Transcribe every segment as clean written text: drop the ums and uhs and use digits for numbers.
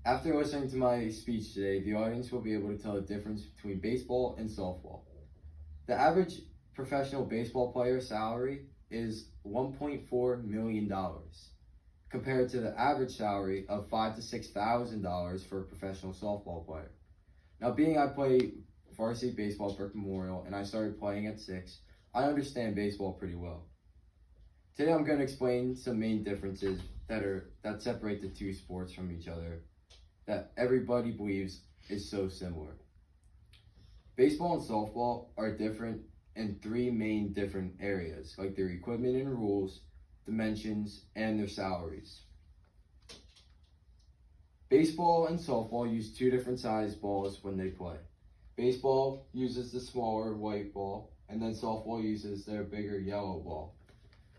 After listening to my speech today, the audience will be able to tell the difference between baseball and softball. The average professional baseball player salary is $1.4 million compared to the average salary of $5,000 to $6,000 for a professional softball player. Now, being I play varsity baseball at Burke Memorial and I started playing at 6, I understand baseball pretty well. Today I'm going to explain some main differences that separate the two sports from each other that everybody believes is so similar. Baseball and softball are different in three main different areas, like their equipment and rules, dimensions, and their salaries. Baseball and softball use two different sized balls when they play. Baseball uses the smaller white ball, and then softball uses their bigger yellow ball.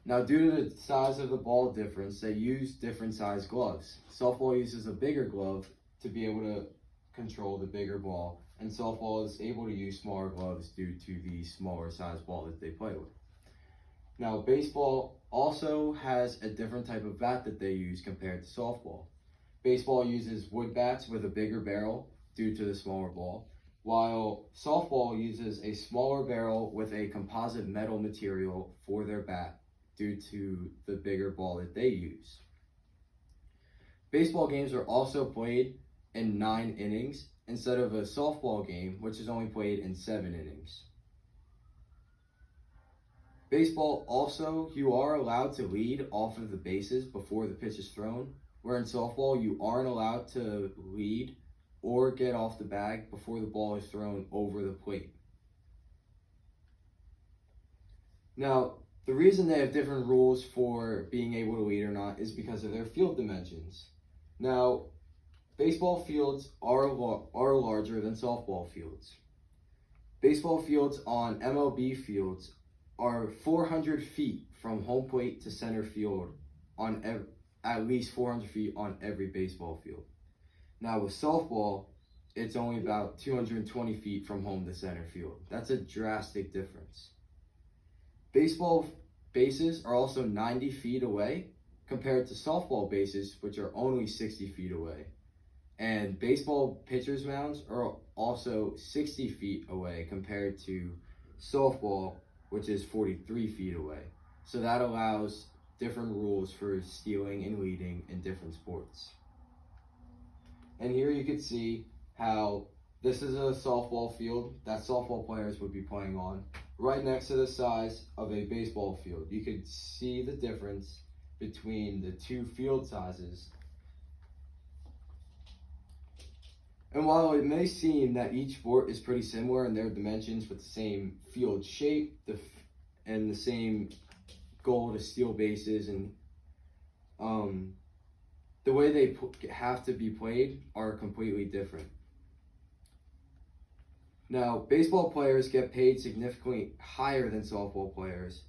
Now, due to the size of the ball difference, they use different size gloves. Softball uses a bigger glove to be able to control the bigger ball, and softball is able to use smaller gloves due to the smaller size ball that they play with. Now, baseball also has a different type of bat that they use compared to softball. Baseball uses wood bats with a bigger barrel due to the smaller ball, while softball uses a smaller barrel with a composite metal material for their bat due to the bigger ball that they use. Baseball games are also played in 9 innings instead of a softball game, which is only played in 7 innings. Baseball also, you are allowed to lead off of the bases before the pitch is thrown, where in softball you aren't allowed to lead or get off the bag before the ball is thrown over the plate. Now, the reason they have different rules for being able to lead or not is because of their field dimensions. Now, baseball fields are larger than softball fields. Baseball fields on MLB fields are 400 feet from home plate to center field on at least 400 feet on every baseball field. Now, with softball, it's only about 220 feet from home to center field. That's a drastic difference. Baseball bases are also 90 feet away compared to softball bases, which are only 60 feet away. And baseball pitchers' mounds are also 60 feet away compared to softball, which is 43 feet away. So that allows different rules for stealing and leading in different sports. And here you can see how this is a softball field that softball players would be playing on, right next to the size of a baseball field. You could see the difference between the two field sizes. And while it may seem that each sport is pretty similar in their dimensions with the same field shape and the same goal to steal bases and the way they have to be played are completely different. Now, baseball players get paid significantly higher than softball players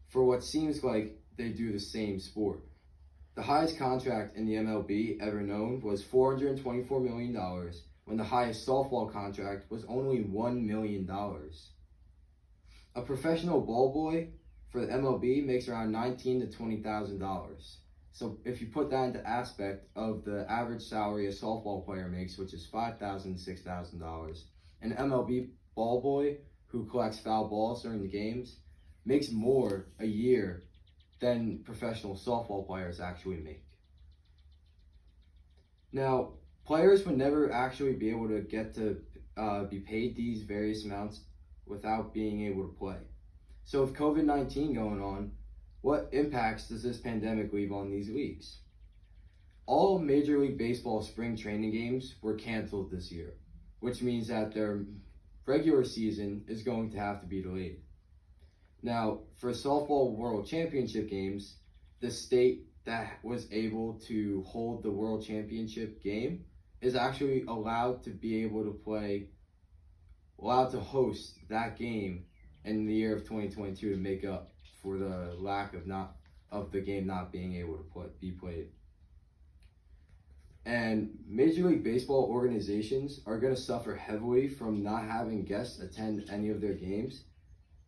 for what seems like they do the same sport. The highest contract in the MLB ever known was $424 million, when the highest softball contract was only $1 million. A professional ball boy for the MLB makes around $19,000 to $20,000. So if you put that into aspect of the average salary a softball player makes, which is $5,000 to $6,000, an MLB ball boy who collects foul balls during the games makes more a year than professional softball players actually make. Now, players would never actually be able to get to be paid these various amounts without being able to play. So with COVID-19 going on, what impacts does this pandemic leave on these leagues? All Major League Baseball spring training games were canceled this year, which means that their regular season is going to have to be delayed. Now, for softball World Championship games, the state that was able to hold the World Championship game is actually allowed to host that game in the year of 2022 to make up for the lack of the game not being able to be played. And Major League Baseball organizations are going to suffer heavily from not having guests attend any of their games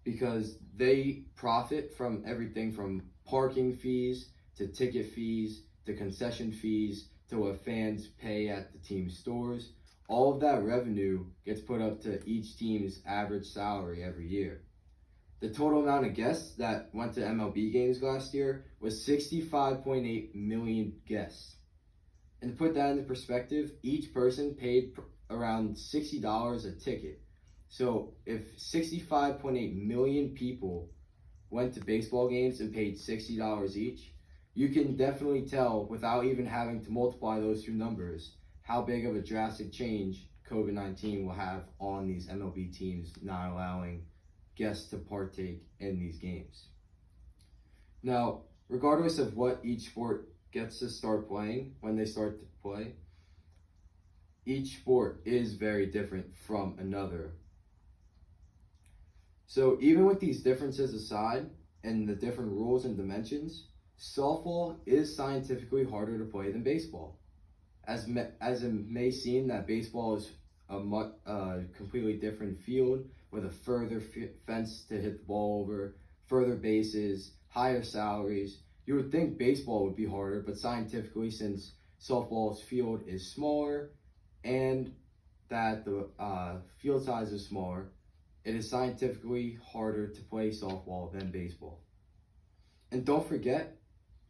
because they profit from everything from parking fees to ticket fees to concession fees to what fans pay pay at the team stores. All of that revenue gets put up to each team's average salary every year. The total amount of guests that went to MLB games last year was 65.8 million guests. And to put that into perspective, each person paid around $60 a ticket. So if 65.8 million people went to baseball games and paid $60 each, you can definitely tell, without even having to multiply those two numbers, how big of a drastic change COVID-19 will have on these MLB teams not allowing guests to partake in these games. Now, regardless of what each sport gets to start playing, when they start to play, each sport is very different from another. So even with these differences aside and the different rules and dimensions, softball is scientifically harder to play than baseball. As it may seem that baseball is a completely different field with a further fence to hit the ball over, further bases, higher salaries, you would think baseball would be harder, but scientifically, since softball's field is smaller and that the field size is smaller, it is scientifically harder to play softball than baseball. And don't forget,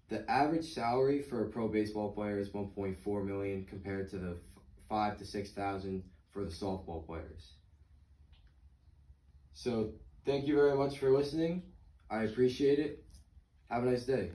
the average salary for a pro baseball player is $1.4 million compared to the $5,000 to $6,000 for the softball players. So thank you very much for listening. I appreciate it. Have a nice day.